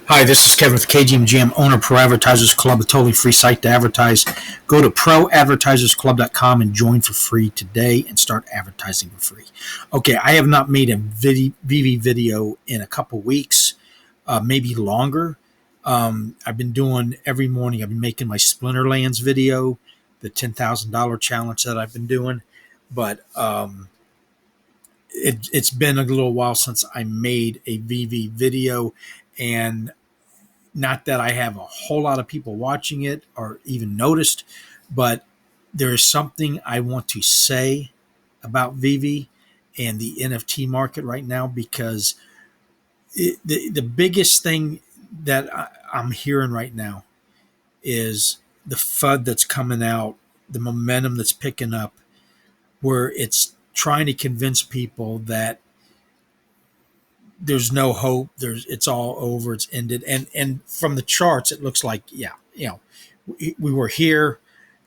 Hi, this is Kevin with KGMJAM, owner of Pro Advertisers Club, a totally free site to advertise. Go to proadvertisersclub.com and join for free today and start advertising for free. Okay, I have not made a Veve video in a couple weeks, maybe longer. I've been doing every morning, I've been making my Splinterlands video, the $10,000 challenge that I've been doing. But it's been a little while since I made a Veve video, and not that I have a whole lot of people watching it or even noticed, but there is something I want to say about Veve and the NFT market right now, because the biggest thing that I'm hearing right now is the FUD that's coming out, the momentum that's picking up, where it's trying to convince people that there's no hope. It's all over. It's ended. And from the charts, it looks like, yeah, we were here.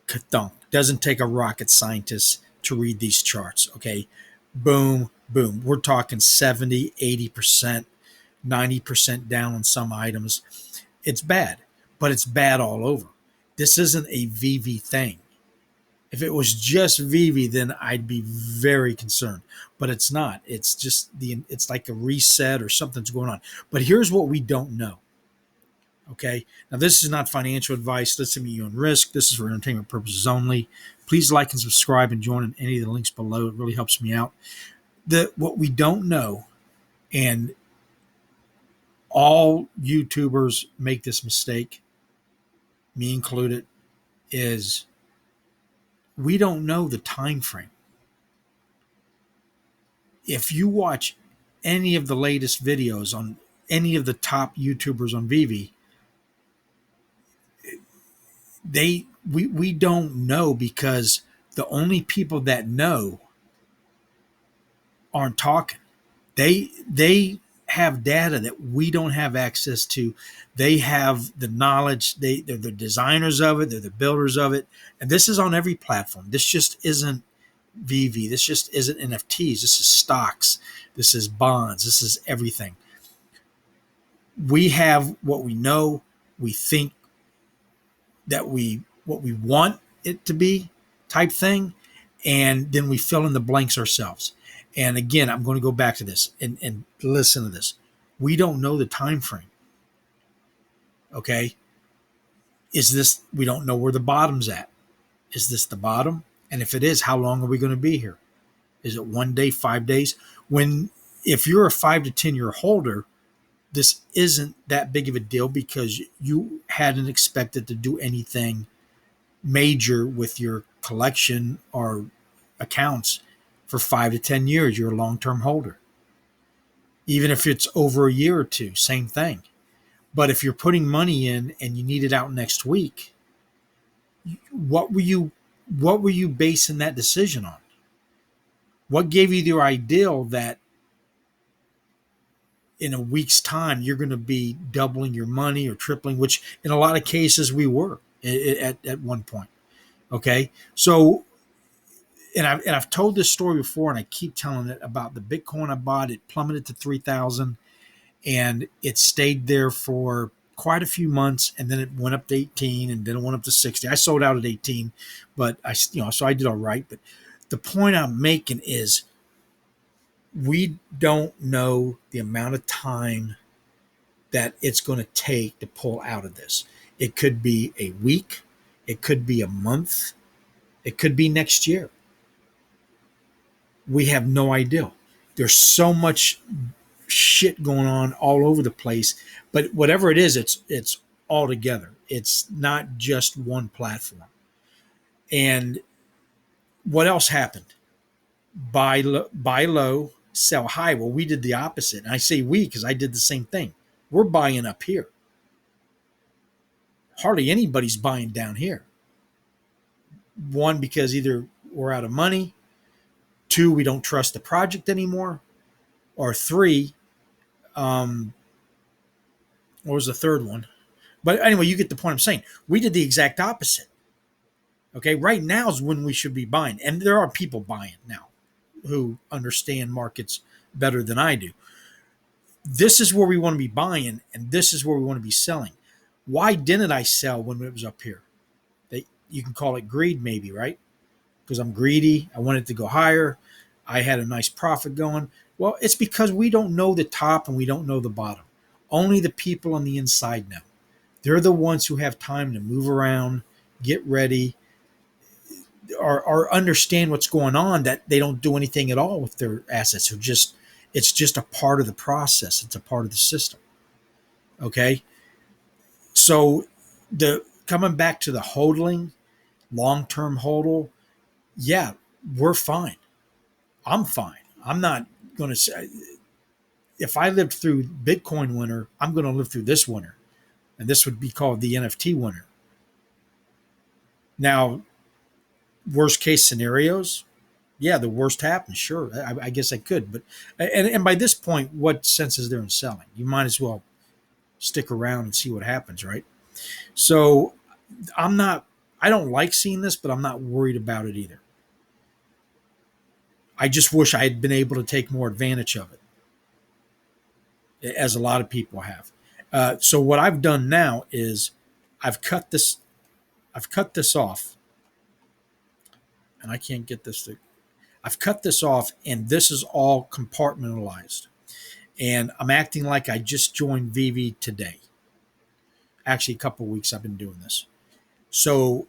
Ka-thunk. Doesn't take a rocket scientist to read these charts. Okay, boom, boom. We're talking 70, 80%, 90% down on some items. It's bad, but it's bad all over. This isn't a Veve thing. If it was just Veve, then I'd be very concerned. But it's not. It's just it's like a reset or something's going on. But here's what we don't know. Okay. Now, this is not financial advice. Listen to me on risk. This is for entertainment purposes only. Please like and subscribe and join in any of the links below. It really helps me out. What we don't know, and all YouTubers make this mistake, me included, is we don't know the time frame. If you watch any of the latest videos on any of the top YouTubers on Veve, we don't know, because the only people that know aren't talking. They have data that we don't have access to. They have the knowledge. They're the designers of it. They're the builders of it. And this is on every platform. This just isn't Veve. This just isn't NFTs. This is stocks. This is bonds. This is everything. We have what we know. We think that what we want it to be, type thing, and then we fill in the blanks ourselves. And again, I'm going to go back to this and listen to this. We don't know the time frame. Okay, we don't know where the bottom's at. Is this the bottom? And if it is, how long are we going to be here? Is it 1 day, 5 days? If you're a 5 to 10 year holder, this isn't that big of a deal, because you hadn't expected to do anything major with your collection or accounts for 5 to 10 years. You're a long-term holder. Even if it's over a year or two, same thing. But if you're putting money in and you need it out next week, what were you basing that decision on? What gave you the idea that in a week's time you're going to be doubling your money or tripling, which in a lot of cases we were at one point? Okay, so and I've told this story before, and I keep telling it, about the Bitcoin I bought. It plummeted to 3,000, and it stayed there for quite a few months, and then it went up to 18, and then it went up to 60. I sold out at 18, but so I did all right. But the point I'm making is, we don't know the amount of time that it's going to take to pull out of this. It could be a week, it could be a month, it could be next year. We have no idea. There's so much shit going on all over the place, but whatever it is, it's all together. It's not just one platform. And what else happened? Buy low, sell high. Well, we did the opposite. And I say we because I did the same thing. We're buying up here. Hardly anybody's buying down here. One, because either we're out of money. Two, we don't trust the project anymore. Or three, what was the third one? But anyway, you get the point I'm saying. We did the exact opposite. Okay, right now is when we should be buying. And there are people buying now who understand markets better than I do. this is where we want to be buying and this is where we want to be selling. Why didn't I sell when it was up here? You can call it greed, maybe, right? Because I'm greedy. I wanted to go higher. I had a nice profit going. Well, it's because we don't know the top and we don't know the bottom. Only the people on the inside know. They're the ones who have time to move around, get ready, or understand what's going on, that they don't do anything at all with their assets. It's just a part of the process. It's a part of the system. Okay. So the coming back to the hodling, long-term hodl, yeah, we're fine. I'm fine. I'm not going to say, if I lived through Bitcoin winter, I'm going to live through this winter. And this would be called the NFT winter. Now, worst case scenarios, yeah, the worst happens. Sure. I guess I could. But, and by this point, what sense is there in selling? You might as well stick around and see what happens, right? So I don't like seeing this, but I'm not worried about it either. I just wish I had been able to take more advantage of it, as a lot of people have. So what I've done now is I've cut this, I've cut this off, and I can't get this to. I've cut this off, and this is all compartmentalized. And I'm acting like I just joined Veve today. Actually, a couple of weeks I've been doing this. So,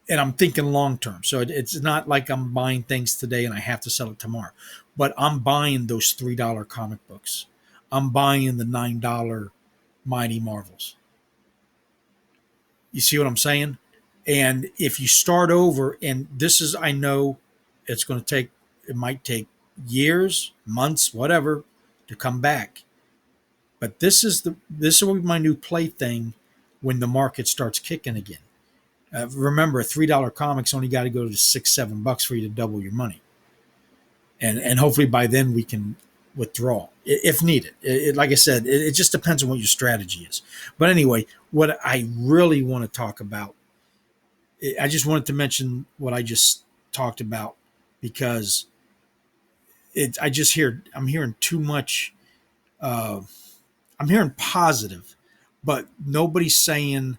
and I'm thinking long term. So it's not like I'm buying things today and I have to sell it tomorrow. But I'm buying those $3 comic books. I'm buying the $9 Mighty Marvels. You see what I'm saying? And if you start over, and this is, I know it's going to take, it might take years, months, whatever, to come back. But this will be my new plaything when the market starts kicking again. Remember, $3 comics only got to go to $6-7 for you to double your money, and hopefully by then we can withdraw if needed. Like I said, it just depends on what your strategy is. But anyway, what I really want to talk about, I just wanted to mention what I just talked about, because I'm hearing too much. Uh, I'm hearing positive, but nobody's saying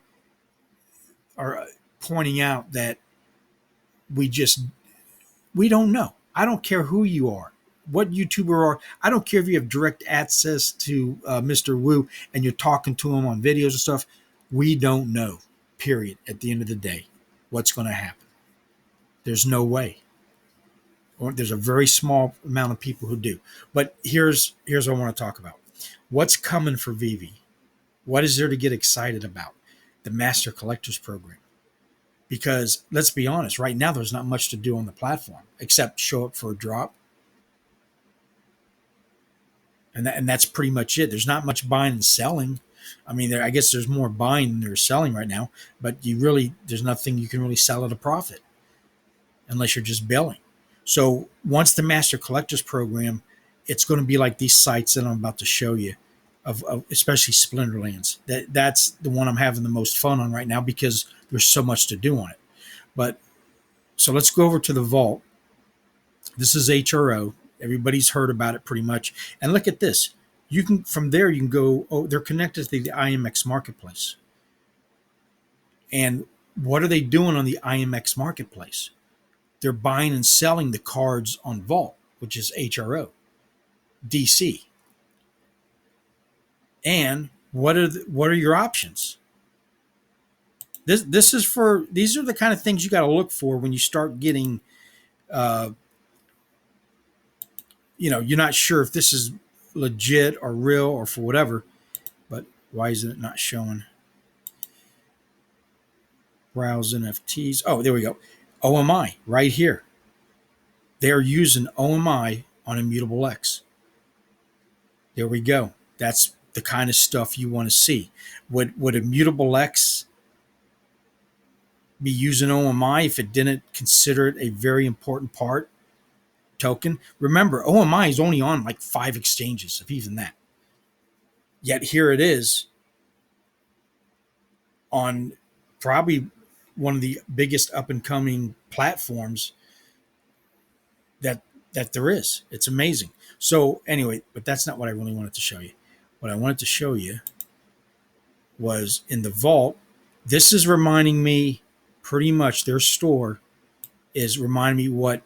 or pointing out that we just we don't know. I don't care who you are, what YouTuber are. I don't care if you have direct access to Mr. Wu and you're talking to him on videos and stuff. We don't know, period, at the end of the day, what's going to happen. There's no way. Or there's a very small amount of people who do. But here's what I want to talk about. What's coming for Veve? What is there to get excited about? The Master Collectors Program. Because let's be honest, right now there's not much to do on the platform except show up for a drop, and that's pretty much it. There's not much buying and selling. I mean, I guess there's more buying than there's selling right now, but there's nothing you can really sell at a profit unless you're just billing. So once the Master Collectors Program, it's going to be like these sites that I'm about to show you, of especially Splinterlands. That's the one I'm having the most fun on right now because there's so much to do on it. But so let's go over to the vault. This is HRO. Everybody's heard about it pretty much. And look at this. You can from there you can go. Oh, they're connected to the IMX marketplace. And what are they doing on the IMX marketplace? They're buying and selling the cards on Vault, which is HRO, DC. And what are your options? These are the kind of things you got to look for when you start getting, uh, you're not sure if this is legit or real or for whatever. But why is it not showing? Browse NFTs. Oh, there we go. OMI right here. They're using OMI on Immutable X. There we go. That's the kind of stuff you want to see. Would Immutable X be using OMI if it didn't consider it a very important part token? Remember, OMI is only on like 5 exchanges, if even that. Yet here it is on probably one of the biggest up and coming platforms that there is. It's amazing. So anyway, but that's not what I really wanted to show you. What I wanted to show you was in the vault. This is reminding me pretty much their store is reminding me what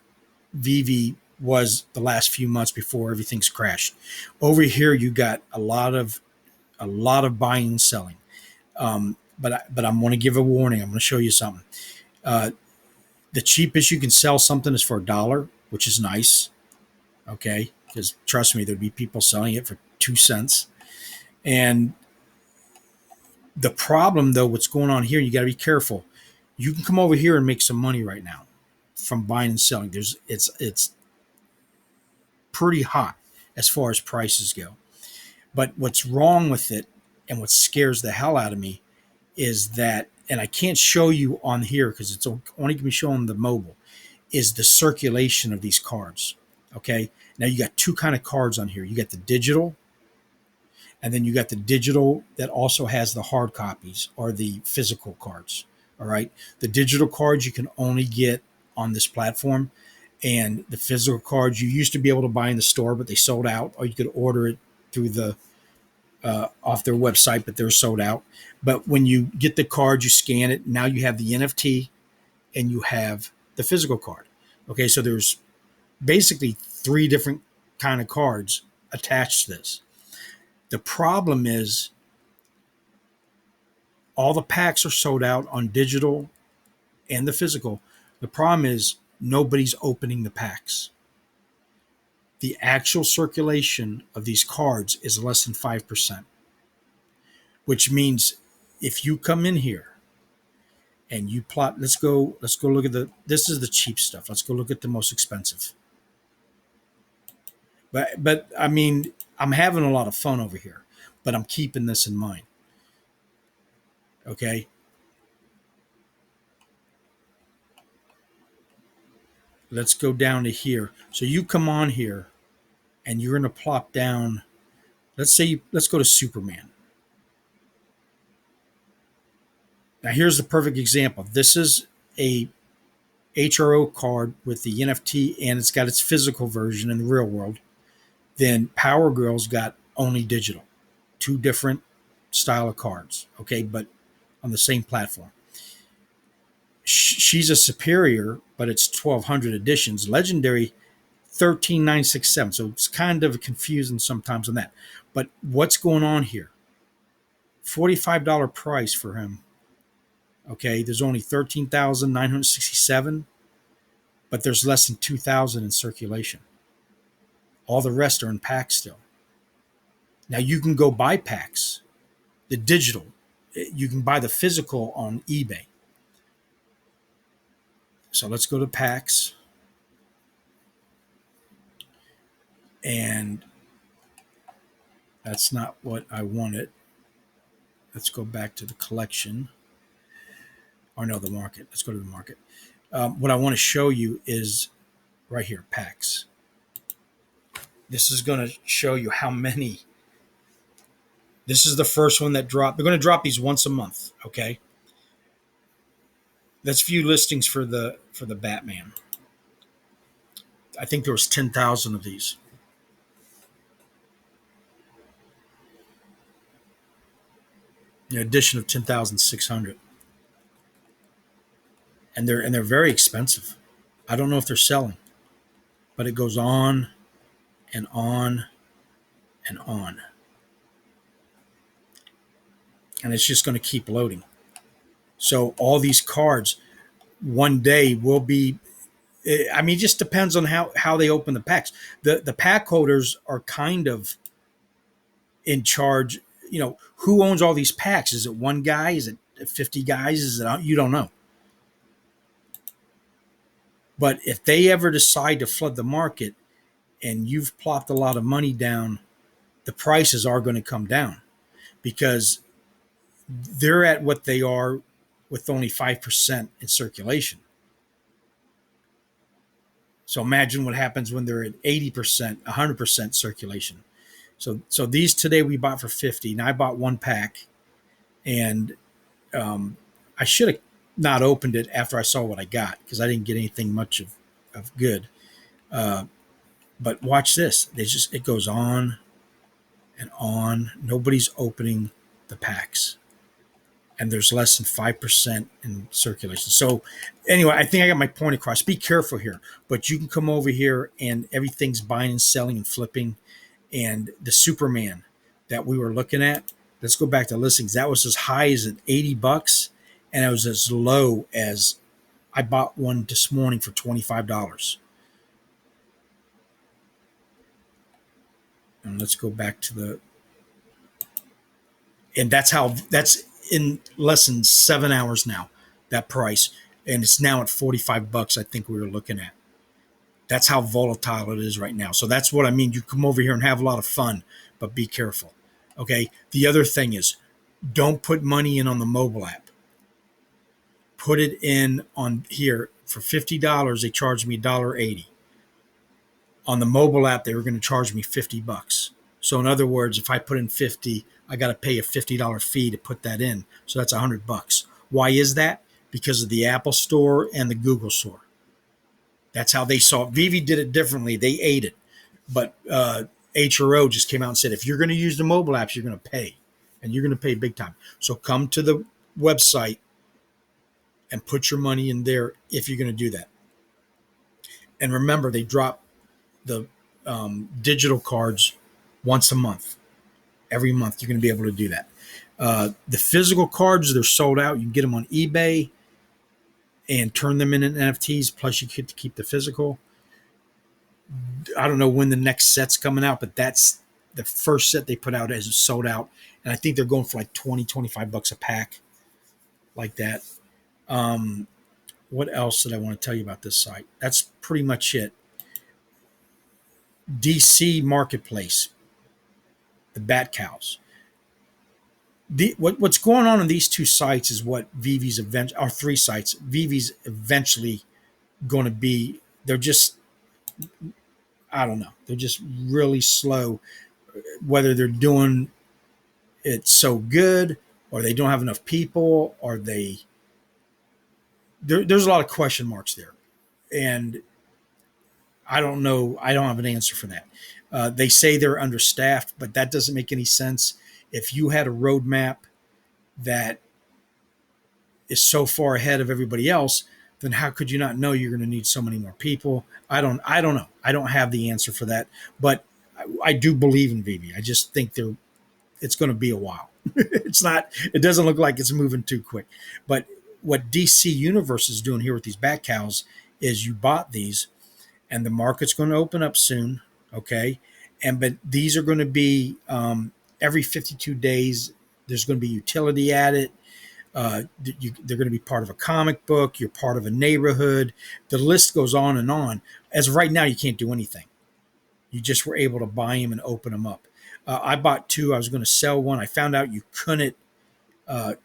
Veve was the last few months before everything's crashed. Over here, you got a lot of buying and selling. But I'm going to give a warning. I'm going to show you something. Uh, the cheapest you can sell something is for $1, which is nice. Okay, because trust me, there'd be people selling it for 2 cents. And the problem, though, what's going on here, you got to be careful. You can come over here and make some money right now from buying and selling. It's pretty hot as far as prices go. But what's wrong with it, and what scares the hell out of me, is that, and I can't show you on here because it's only going to be shown on the mobile, is the circulation of these cards. Okay, now you got two kind of cards on here. You got the digital, and then you got the digital that also has the hard copies or the physical cards. All right, the digital cards you can only get on this platform, and the physical cards you used to be able to buy in the store, but they sold out, or you could order it through the off their website, but they're sold out. But when you get the card, you scan it. Now you have the NFT and you have the physical card. Okay, so there's basically three different kind of cards attached to this. The problem is all the packs are sold out on digital and the physical. The problem is nobody's opening the packs. The actual circulation of these cards is less than 5%, which means if you come in here and you plot, let's go look at this is the cheap stuff. Let's go look at the most expensive. But I mean, I'm having a lot of fun over here, but I'm keeping this in mind. Okay. Let's go down to here. So you come on here and you're going to plop down. Let's go to Superman. Now here's the perfect example. This is a HRO card with the NFT and it's got its physical version in the real world. Then Power Girl's got only digital. Two different style of cards. Okay, but on the same platform. She's a superior, but it's 1,200 editions. Legendary, 13,967. So it's kind of confusing sometimes on that. But what's going on here? $45 price for him. Okay, there's only 13,967, but there's less than 2,000 in circulation. All the rest are in packs still. Now you can go buy packs, the digital. You can buy the physical on eBay. So let's go to packs. And that's not what I wanted. Let's go back to the collection. Or no, the market. Let's go to the market. What I want to show you is right here, packs. This is going to show you how many. This is the first one that dropped. They're going to drop these once a month, okay? That's view listings for the Batman. I think there was 10,000 of these. An addition of 10,600. And they're very expensive. I don't know if they're selling, but it goes on and on and on. And it's just going to keep loading. So all these cards one day will be, I mean, it just depends on how they open the packs. The pack holders are kind of in charge. You know, who owns all these packs? Is it one guy? Is it 50 guys? Is it, you don't know. But if they ever decide to flood the market and you've plopped a lot of money down, the prices are going to come down because they're at what they are with only 5% in circulation. So imagine what happens when they're at 80%, 100% circulation. So these today we bought for 50, and I bought one pack, and I should have not opened it after I saw what I got because I didn't get anything much of good. But watch this. It goes on and on. Nobody's opening the packs. And there's less than 5% in circulation. So anyway, I think I got my point across. Be careful here, but you can come over here and everything's buying and selling and flipping. And the Superman that we were looking at, let's go back to listings. That was as high as at $80, and it was as low as I bought one this morning for $25. And let's go back to and that's in less than 7 hours now, that price. And it's now at $45, I think we were looking at. That's how volatile it is right now. So that's what I mean. You come over here and have a lot of fun, but be careful. Okay. The other thing is, don't put money in on the mobile app. Put it in on here for $50. They charged me $1.80. On the mobile app, they were going to charge me $50. So in other words, if I put in 50, I got to pay a $50 fee to put that in. So that's $100. Why is that? Because of the Apple Store and the Google Store. That's how they saw it. Veve did it differently. They ate it. But HRO just came out and said, if you're going to use the mobile apps, you're going to pay. And you're going to pay big time. So come to the website and put your money in there if you're going to do that. And remember, they drop the digital cards once a month. Every month, you're going to be able to do that. The physical cards, they're sold out. You can get them on eBay and turn them into NFTs. Plus, you get to keep the physical. I don't know when the next set's coming out, but that's the first set they put out is sold out. And I think they're going for like $20-25 a pack, like that. What else did I want to tell you about this site? That's pretty much it. DC Marketplace, the Bat Cows. What's going on these two sites is what Veve's or three sites. Veve's eventually going to be. They're just, I don't know. They're just really slow. Whether they're doing it so good, or they don't have enough people, or there's a lot of question marks there, and I don't know. I don't have an answer for that. They say they're understaffed, but that doesn't make any sense. If you had a roadmap that is so far ahead of everybody else, then how could you not know you're going to need so many more people? I don't know. I don't have the answer for that, but I do believe in Veve. I just think it's going to be a while. It doesn't look like it's moving too quick. But what DC Universe is doing here with these Bat Cows is you bought these and the market's going to open up soon. Okay. But these are going to be, every 52 days, there's going to be utility added. They're going to be part of a comic book. You're part of a neighborhood. The list goes on and on. As of right now, you can't do anything. You just were able to buy them and open them up. I bought two. I was going to sell one. I found out you couldn't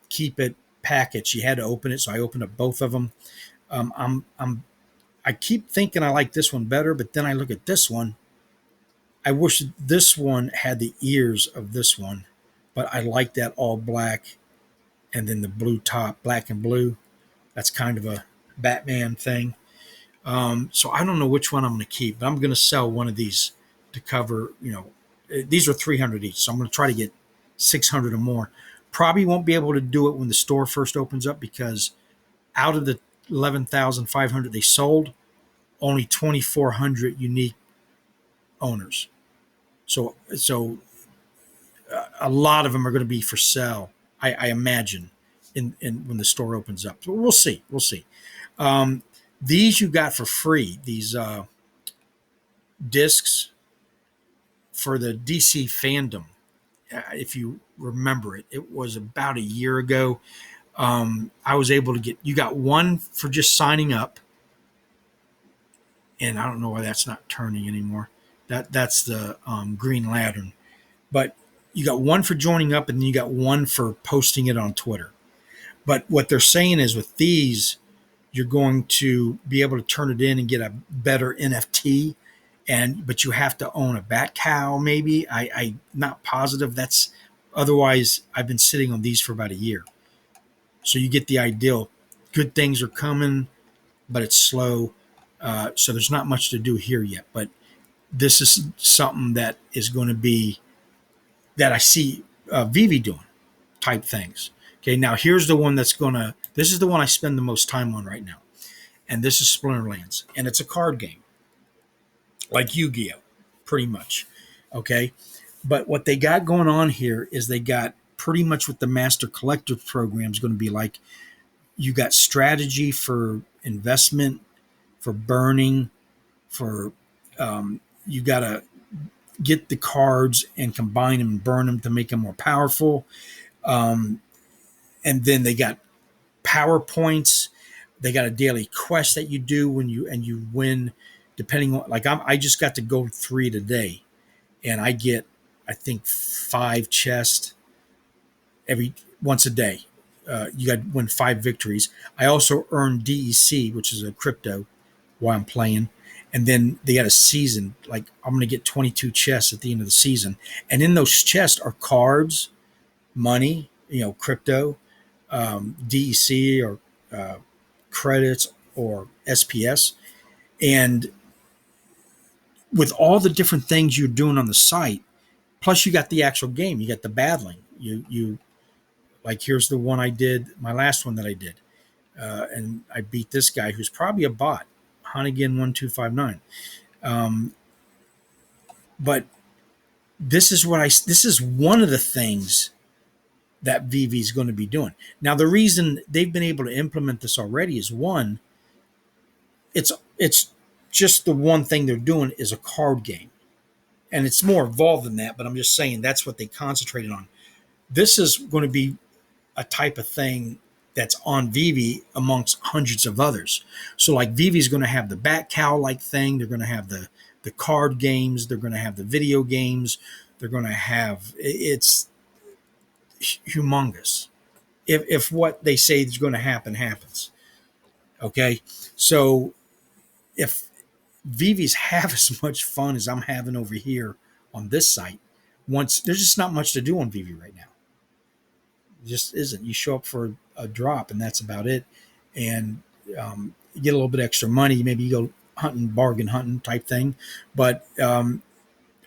keep it packaged. You had to open it, so I opened up both of them. I keep thinking I like this one better, but then I look at this one. I wish this one had the ears of this one, but I like that all black and then the blue top, black and blue. That's kind of a Batman thing. So I don't know which one I'm going to keep, but I'm going to sell one of these to cover, these are 300 each. So I'm going to try to get 600 or more. Probably won't be able to do it when the store first opens up because out of the 11,500 they sold, only 2,400 unique owners. So a lot of them are going to be for sale, I imagine, in when the store opens up. So we'll see. These you got for free. These discs for the DC fandom. If you remember it, it was about a year ago. I was able to get. You got one for just signing up, and I don't know why that's not turning anymore. That's the Green Lantern. But you got one for joining up, and then you got one for posting it on Twitter. But what they're saying is with these, you're going to be able to turn it in and get a better NFT. But you have to own a Bat Cow, maybe. I'm not positive. Otherwise, I've been sitting on these for about a year. So you get the ideal. Good things are coming, but it's slow. So there's not much to do here yet. But this is something that is going to be that I see Veve doing type things. Okay, now here's the one this is the one I spend the most time on right now. And this is Splinterlands. And it's a card game, like Yu-Gi-Oh, pretty much. Okay, but what they got going on here is they got pretty much what the Master Collector program is going to be like. You got strategy for investment, for burning, for you got to get the cards and combine them and burn them to make them more powerful. Um, and then they got PowerPoints. They got a daily quest that you do when you win, depending on I just got to go 3 today, and I get I think 5 chests every once a day. You got to win 5 victories. I also earn DEC, which is a crypto, while I'm playing. And then they got a season. Like I'm going to get 22 chests at the end of the season, and in those chests are cards, money, crypto, DEC or uh, credits or SPS, and with all the different things you're doing on the site, plus you got the actual game, you got the battling. You like here's the one I did, my last one that I did, and I beat this guy who's probably a bot, Honigan1259. Um, but this is one of the things that Veve is going to be doing. Now, the reason they've been able to implement this already is one, it's just the one thing they're doing is a card game, and it's more involved than that. But I'm just saying that's what they concentrated on. This is going to be a type of thing that's on Veve amongst hundreds of others. So like Veve is going to have the bat cow like thing. They're going to have the card games. They're going to have the video games. They're going to have it's humongous. If what they say is going to happen happens, okay. So if Vivi's have as much fun as I'm having over here on this site, once there's just not much to do on Veve right now. It just isn't. You show up for a drop and that's about it, and you get a little bit extra money. Maybe you go hunting, bargain hunting type thing, but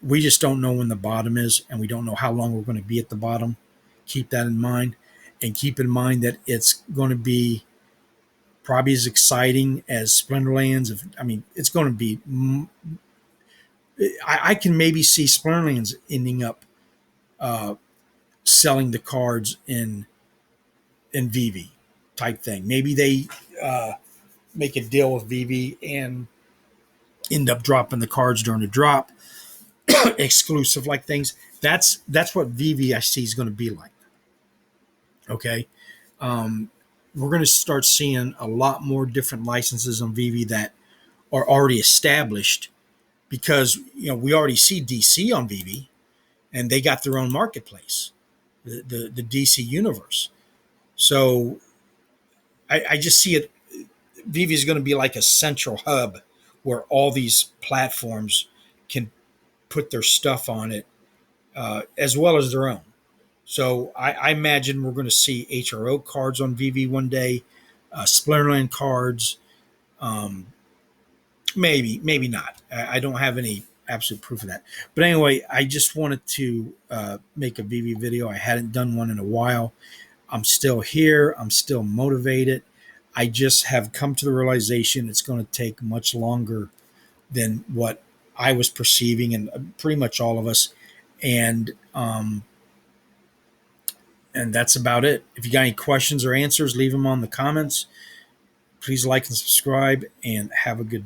we just don't know when the bottom is, and we don't know how long we're going to be at the bottom. Keep that in mind, and keep in mind that it's going to be probably as exciting as Splinterlands. I mean, it's going to be. I can maybe see Splinterlands ending up uh, selling the cards in Veve type thing. Maybe they uh, make a deal with Veve and end up dropping the cards during the drop, exclusive like things. That's what Veve I see is going to be like. Okay, we're going to start seeing a lot more different licenses on Veve that are already established because we already see DC on Veve and they got their own marketplace, the DC universe. So I just see it. Veve is going to be like a central hub where all these platforms can put their stuff on it, as well as their own. So I imagine we're going to see HRO cards on Veve one day, Splinterland cards. Um, maybe not. I don't have any absolute proof of that. But anyway, I just wanted to make a Veve video. I hadn't done one in a while. I'm still here. I'm still motivated. I just have come to the realization it's going to take much longer than what I was perceiving, and pretty much all of us. And and that's about it. If you got any questions or answers, leave them on the comments. Please like and subscribe, and have a good